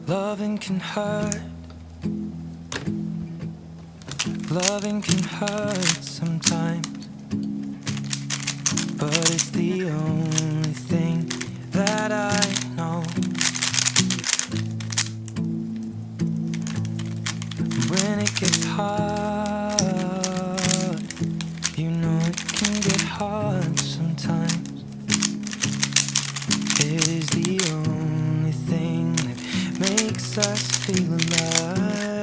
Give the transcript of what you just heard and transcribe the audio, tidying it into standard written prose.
Loving can hurt. Loving can hurt sometimes, but it's the only thing that I know. When it gets hard, you know it can get hard sometimes. It is the only thing that makes us feel alive.